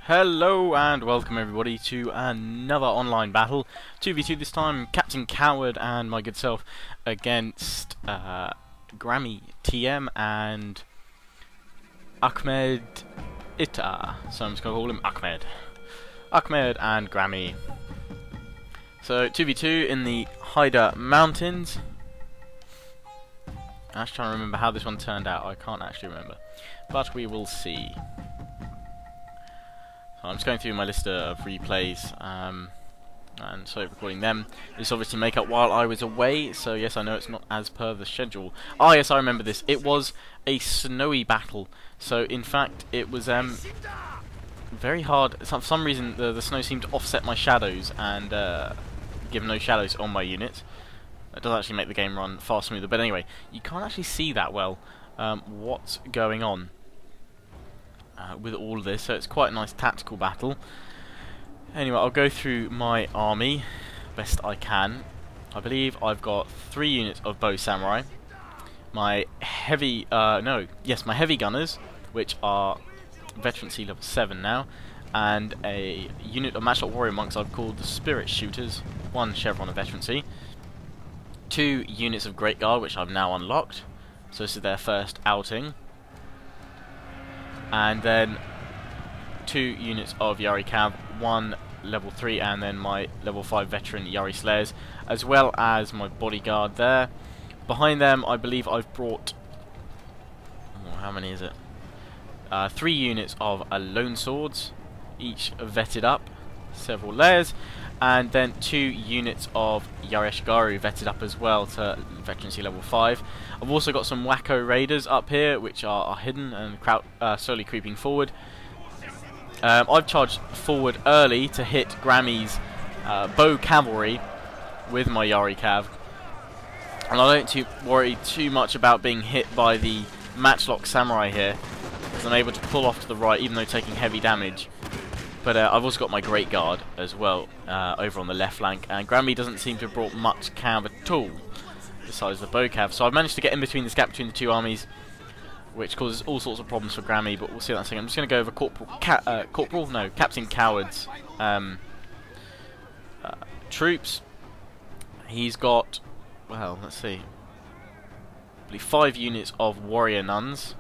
Hello and welcome everybody to another online battle. 2v2 this time, Captain Coward and my good self against Grammy TM and Ahmed Ita. So I'm just going to call him Ahmed. Ahmed and Grammy. So 2v2 in the Haida Mountains. I'm just trying to remember how this one turned out. I can't actually remember. But we will see. I'm just going through my list of replays, and so recording them. This obviously make up while I was away, so yes, I know it's not as per the schedule. Ah, yes, I remember this. It was a snowy battle, so in fact it was very hard. For some reason, the snow seemed to offset my shadows and give no shadows on my unit. It does actually make the game run far smoother, but anyway, you can't actually see that well what's going on with all of this, so it's quite a nice tactical battle. Anyway, I'll go through my army best I can. I believe I've got 3 units of bow samurai, my heavy my heavy gunners, which are veterancy level 7 now, and a unit of matchlock warrior monks I've called the spirit shooters, 1 chevron of veterancy, 2 units of great guard which I've now unlocked, so this is their first outing. And then 2 units of Yari Cav, 1 level 3 and then my level 5 veteran Yari Slayers, as well as my bodyguard there. Behind them I believe I've brought, how many is it? 3 units of Lone Swords, each vetted up, several layers, and then 2 units of Yari Ashigaru vetted up as well to veterancy level 5. I've also got some Wacko Raiders up here which are hidden and slowly creeping forward. I've charged forward early to hit Grammy's bow cavalry with my Yari Cav, and I don't worry too much about being hit by the matchlock samurai here, because I'm able to pull off to the right even though taking heavy damage. But I've also got my Great Guard as well over on the left flank, and Grammy doesn't seem to have brought much cav at all besides the bow cav. So I've managed to get in between this gap between the 2 armies, which causes all sorts of problems for Grammy, but we'll see that in a second. I'm just going to go over Captain Coward's troops. He's got, well, let's see, I believe 5 units of warrior nuns.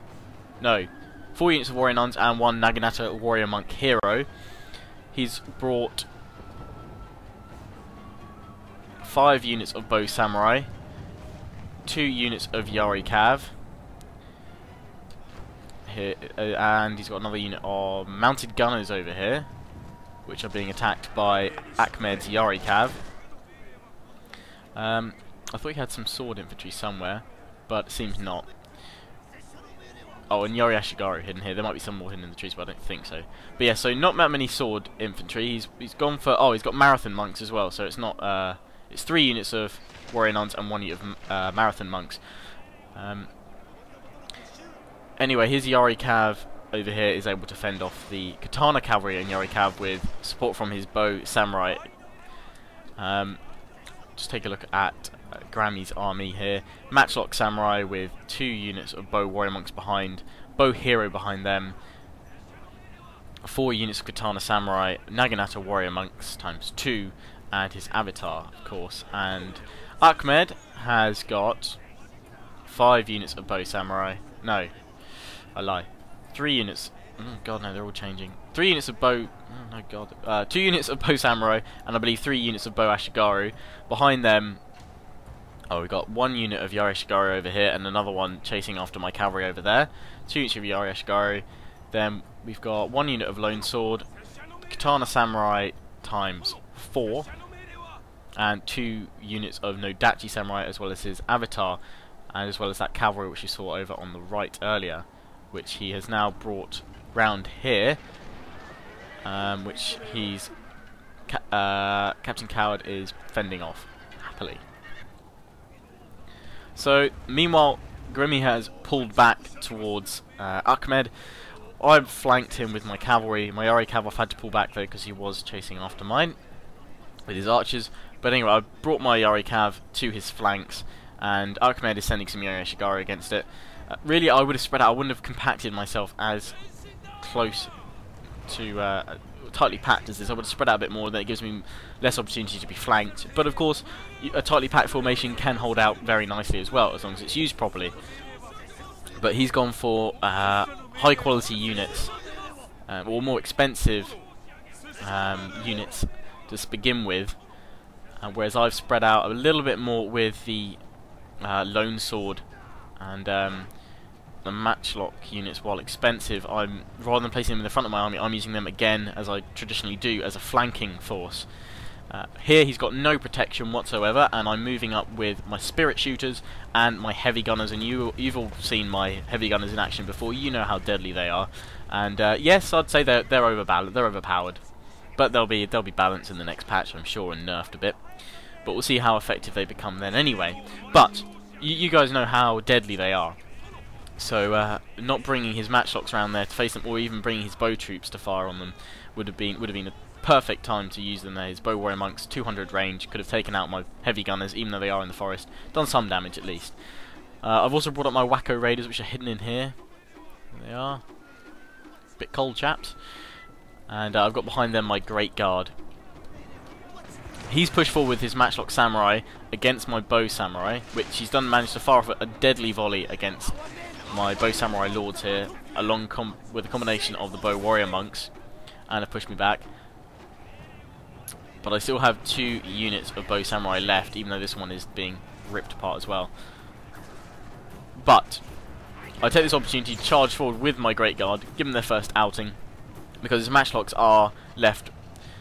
No, 4 units of warrior nuns and 1 Naginata warrior monk hero. He's brought 5 units of bow samurai, 2 units of Yari Cav, here, and he's got another unit of mounted gunners over here, which are being attacked by Ahmed's Yari Cav. I thought he had some sword infantry somewhere, but it seems not. Oh, and Yari Ashigaru hidden here. There might be some more hidden in the trees, but I don't think so. But yeah, so not that many sword infantry. He's gone for, he's got marathon monks as well. So it's not it's 3 units of warrior nuns and 1 unit of marathon monks. Anyway, his Yari Cav over here is able to fend off the katana cavalry and Yari Cav with support from his bow samurai. Just take a look at Grammy's army here. Matchlock samurai with 2 units of bow warrior monks behind, bow hero behind them, 4 units of katana samurai, Naginata warrior monks times 2, and his avatar, of course. And Ahmed has got 5 units of bow samurai. No, I lie. 3 units. Oh god, no, they're all changing. 3 units of bow. Oh no, god. 2 units of bow samurai, and I believe 3 units of bow Ashigaru. Behind them, we've got 1 unit of Yari Ashigaru over here, and another one chasing after my cavalry over there. 2 units of Yari Ashigaru. Then we've got 1 unit of Lone Sword, Katana Samurai times 4, and 2 units of Nodachi Samurai, as well as his avatar, and as well as that cavalry which you saw over on the right earlier, which he has now brought round here, which he's Captain Coward is fending off happily. So meanwhile, Grimmy has pulled back towards Ahmed. I've flanked him with my cavalry. My Yari Cav I've had to pull back though because he was chasing after mine with his archers. But anyway, I've brought my Yari Cav to his flanks, and Ahmed is sending some Yari Ashigaru against it. Really, I would have spread out. I wouldn't have compacted myself as close tightly packed as this. I would have spread out a bit more, then it gives me less opportunity to be flanked. But of course, a tightly packed formation can hold out very nicely as well, as long as it's used properly. But he's gone for high quality units, or more expensive units to begin with, whereas I've spread out a little bit more with the Lone Sword and the Matchlock units. While expensive, rather than placing them in the front of my army, I'm using them again, as I traditionally do, as a flanking force. Here he's got no protection whatsoever, and I'm moving up with my spirit shooters and my heavy gunners, and you've all seen my heavy gunners in action before. You know how deadly they are, and yes, I'd say they're overpowered, but they'll be balanced in the next patch, I'm sure, and nerfed a bit. But we'll see how effective they become then anyway. But you guys know how deadly they are. So not bringing his matchlocks around there to face them, or even bringing his bow troops to fire on them, would have been a perfect time to use them there. His bow warrior monks, 200 range, could have taken out my heavy gunners, even though they are in the forest. Done some damage at least. I've also brought up my wacko raiders, which are hidden in here. There they are. Bit cold, chaps. And I've got behind them my great guard. He's pushed forward with his matchlock samurai against my bow samurai, which he's managed to fire off a deadly volley against my bow samurai lords here, with a combination of the bow warrior monks, and have pushed me back. But I still have 2 units of bow samurai left, even though this one is being ripped apart as well. But I take this opportunity to charge forward with my great guard, give them their first outing, because his matchlocks are left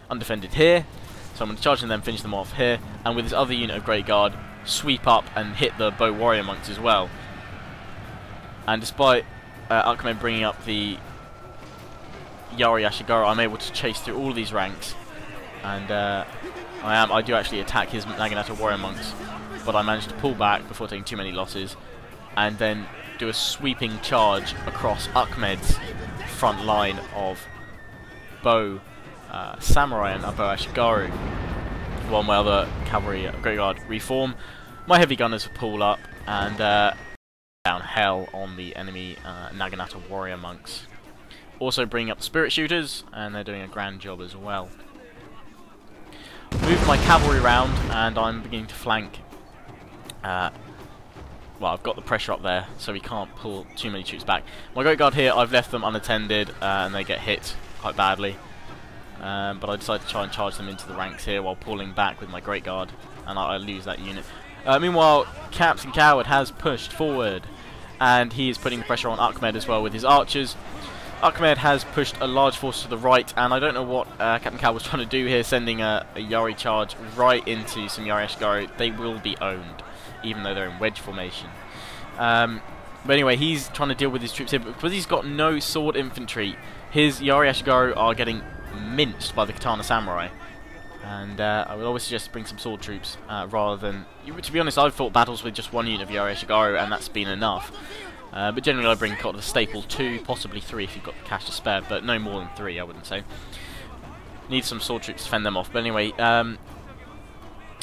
undefended here. So I'm going to charge them, finish them off here, and with this other unit of great guard, sweep up and hit the bow warrior monks as well. And despite Ahmed bringing up the Yari Ashigaru, I'm able to chase through all of these ranks, and I do actually attack his Naginata warrior monks, but I managed to pull back before taking too many losses, and then do a sweeping charge across Ahmed's front line of bow samurai and bow Ashigaru, while my other cavalry great guard reform. My heavy gunners pull up and down hell on the enemy Naginata warrior monks. Also bringing up the spirit shooters, and they're doing a grand job as well. Move my cavalry round, and I'm beginning to flank. Well, I've got the pressure up there, so we can't pull too many troops back. My great guard here, I've left them unattended, and they get hit quite badly. But I decided to try and charge them into the ranks here while pulling back with my great guard, and I lose that unit. Meanwhile, Captain Coward has pushed forward, and he is putting pressure on Ahmed as well with his archers. Ahmed has pushed a large force to the right, and I don't know what Captain Coward was trying to do here, sending a Yari charge right into some Yari Ashigaru. They will be owned, even though they're in wedge formation. But anyway, he's trying to deal with his troops here, but because he's got no sword infantry, his Yari Ashigaru are getting minced by the Katana Samurai. And I would always suggest bring some sword troops rather than... To be honest, I've fought battles with just 1 unit of Yari Ashigaru, and that's been enough. But generally I bring kind of a staple 2, possibly 3 if you've got the cash to spare, but no more than 3, I wouldn't say. Need some sword troops to fend them off. But anyway,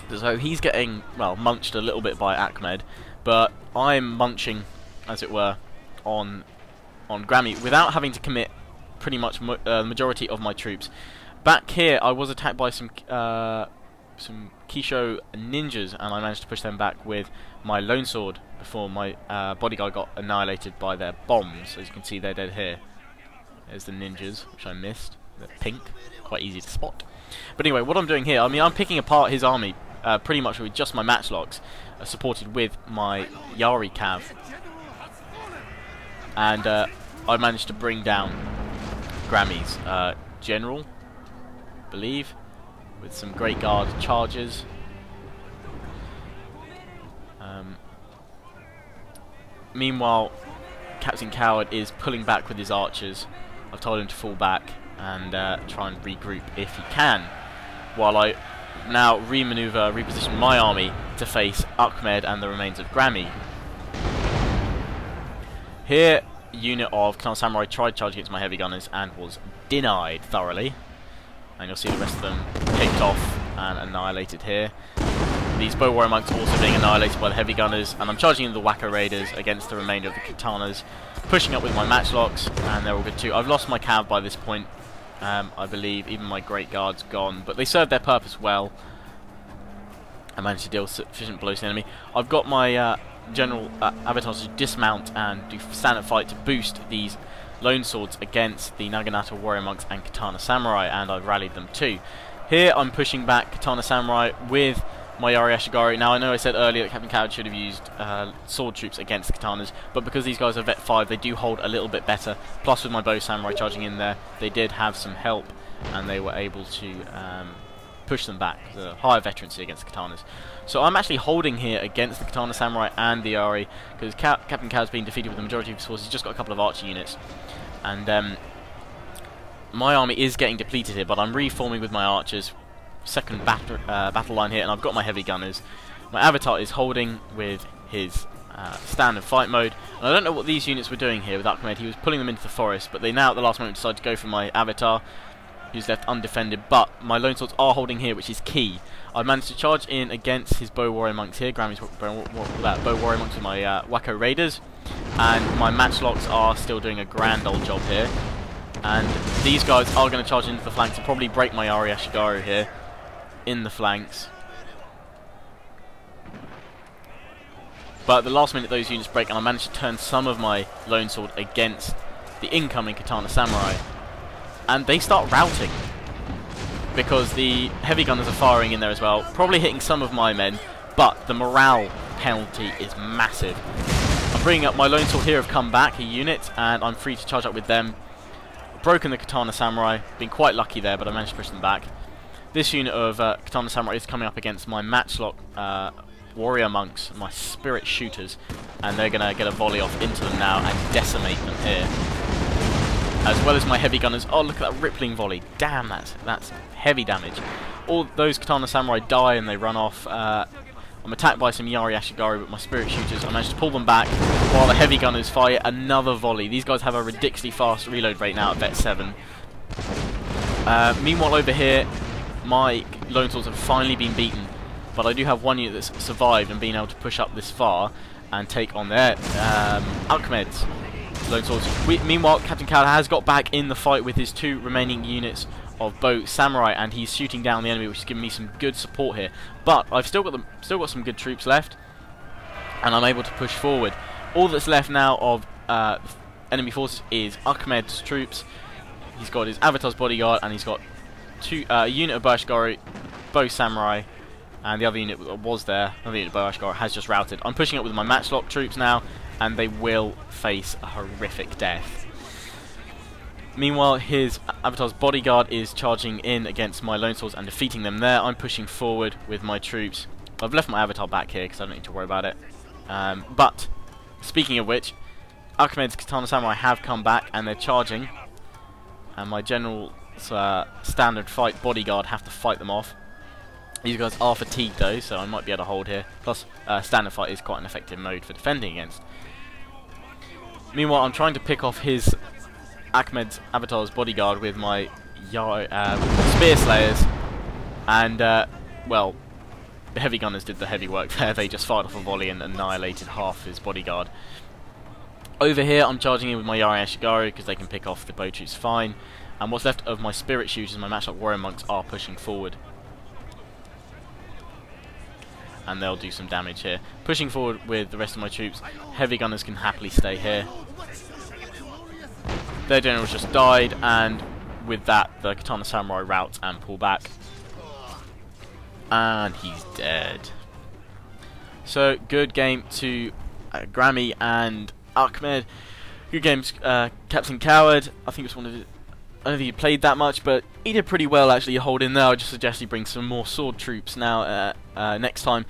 so he's getting, well, munched a little bit by Ahmed, but I'm munching, as it were, on Grammy without having to commit pretty much the majority of my troops. Back here, I was attacked by some Kisho ninjas, and I managed to push them back with my Lone Sword before my bodyguard got annihilated by their bombs. As you can see, they're dead here. There's the ninjas, which I missed. They're pink, quite easy to spot. But anyway, what I'm doing here, I mean, I'm picking apart his army pretty much with just my matchlocks, supported with my Yari Cav. And I managed to bring down Grammy's general, I believe, with some Great Guard charges. Meanwhile, Captain Coward is pulling back with his archers. I've told him to fall back and try and regroup if he can, while I now reposition my army to face Ahmed and the remains of Grammy. Here, a unit of Katana Samurai tried to charge against my heavy gunners and was denied thoroughly. And you'll see the rest of them picked off and annihilated here. These bow warrior monks are also being annihilated by the heavy gunners, and I'm charging in the Wacko Raiders against the remainder of the Katanas, pushing up with my matchlocks, and they're all good too. I've lost my cav by this point, I believe even my Great Guard's gone, but they served their purpose well. I managed to deal sufficient blows to the enemy. I've got my general avatars to dismount and do standard fight to boost these lone swords against the Naginata warrior monks and Katana Samurai, and I've rallied them too. Here I'm pushing back Katana Samurai with my Yari Ashigaru. Now I know I said earlier that Captain Coward should have used sword troops against the Katanas, but because these guys are Vet 5 they do hold a little bit better, plus with my Bow Samurai charging in there they did have some help and they were able to push them back, the higher veterancy against the Katanas. So I'm actually holding here against the Katana Samurai and the Yari, because Captain Coward's been defeated with the majority of his forces. He's just got a couple of archer units, and my army is getting depleted here, but I'm reforming with my archers, second battle line here, and I've got my heavy gunners. My avatar is holding with his standard fight mode, and I don't know what these units were doing here with Ahmed. He was pulling them into the forest, but they now at the last moment decided to go for my avatar, who's left undefended, but my lone swords are holding here, which is key. I managed to charge in against his bow warrior monks here, Grammy's bow warrior monks with my Wacko raiders, and my matchlocks are still doing a grand old job here. And these guys are going to charge into the flanks and probably break my Yari Ashigaru here in the flanks. But at the last minute those units break, and I managed to turn some of my lone sword against the incoming Katana Samurai, and they start routing because the heavy gunners are firing in there as well, probably hitting some of my men, but the morale penalty is massive. I'm bringing up my lone sword here, have come back a unit, and I'm free to charge up with them. Broken the Katana Samurai, been quite lucky there, but I managed to push them back. This unit of Katana Samurai is coming up against my matchlock warrior monks, my spirit shooters, and they're going to get a volley off into them now and decimate them here. As well as my heavy gunners. Oh, look at that rippling volley. Damn, that's heavy damage. All those Katana Samurai die and they run off. I'm attacked by some Yari Ashigaru, but my spirit shooters, I managed to pull them back while the heavy gunners fire another volley. These guys have a ridiculously fast reload rate now at Vet 7. Meanwhile over here, my lone swords have finally been beaten, but I do have one unit that's survived and been able to push up this far and take on their Ahmed's lone swords. Meanwhile, Captain Coward has got back in the fight with his two remaining units of bow samurai, and he's shooting down the enemy, which is giving me some good support here. But I've still got some good troops left, and I'm able to push forward. All that's left now of enemy forces is Ahmed's troops. He's got his avatar's bodyguard, and he's got a unit of bow Ashigaru, bow samurai, and the other unit that was there, another unit of bow Ashigaru, has just routed. I'm pushing up with my matchlock troops now, and they will face a horrific death. Meanwhile, his avatar's bodyguard is charging in against my lone swords and defeating them there. I'm pushing forward with my troops. I've left my avatar back here because I don't need to worry about it. But, speaking of which, Ahmed's Katana Samurai have come back and they're charging. And my general standard fight bodyguard have to fight them off. These guys are fatigued though, so I might be able to hold here. Plus, standard fight is quite an effective mode for defending against. Meanwhile, I'm trying to pick off his Ahmed's avatar's bodyguard with my spear slayers, and well, the heavy gunners did the heavy work there. They just fired off a volley and annihilated half his bodyguard. Over here, I'm charging in with my Yari Ashigaru because they can pick off the bow troops fine, and what's left of my spirit shooters, my matchlock warrior monks, are pushing forward, and they'll do some damage here. Pushing forward with the rest of my troops, heavy gunners can happily stay here. Their generals just died, and with that, the Katana Samurai rout and pull back. And he's dead. So, good game to Grammy and Ahmed. Good games, Captain Coward. I think it was one of the... I don't think he played that much, but he did pretty well actually holding there. I just suggest he brings some more sword troops now next time.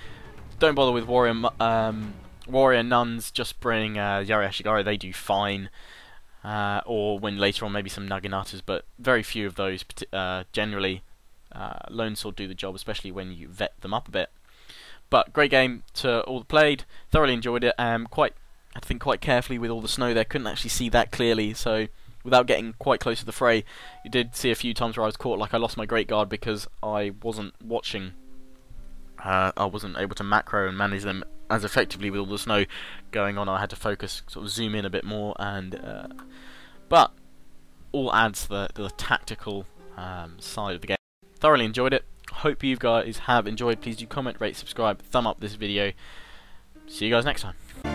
Don't bother with warrior nuns, just bring Yari Ashigaru, they do fine. Or when later on maybe some Naginatas, but very few of those. Generally, lone sword do the job, especially when you vet them up a bit. But great game to all that played. Thoroughly enjoyed it. I think quite carefully with all the snow there. Couldn't actually see that clearly, so without getting quite close to the fray, you did see a few times where I was caught, like I lost my Great Guard because I wasn't watching. I wasn't able to macro and manage them as effectively with all the snow going on. I had to focus, sort of zoom in a bit more, and but all adds to the tactical side of the game. Thoroughly enjoyed it. Hope you guys have enjoyed. Please do comment, rate, subscribe, thumb up this video. See you guys next time.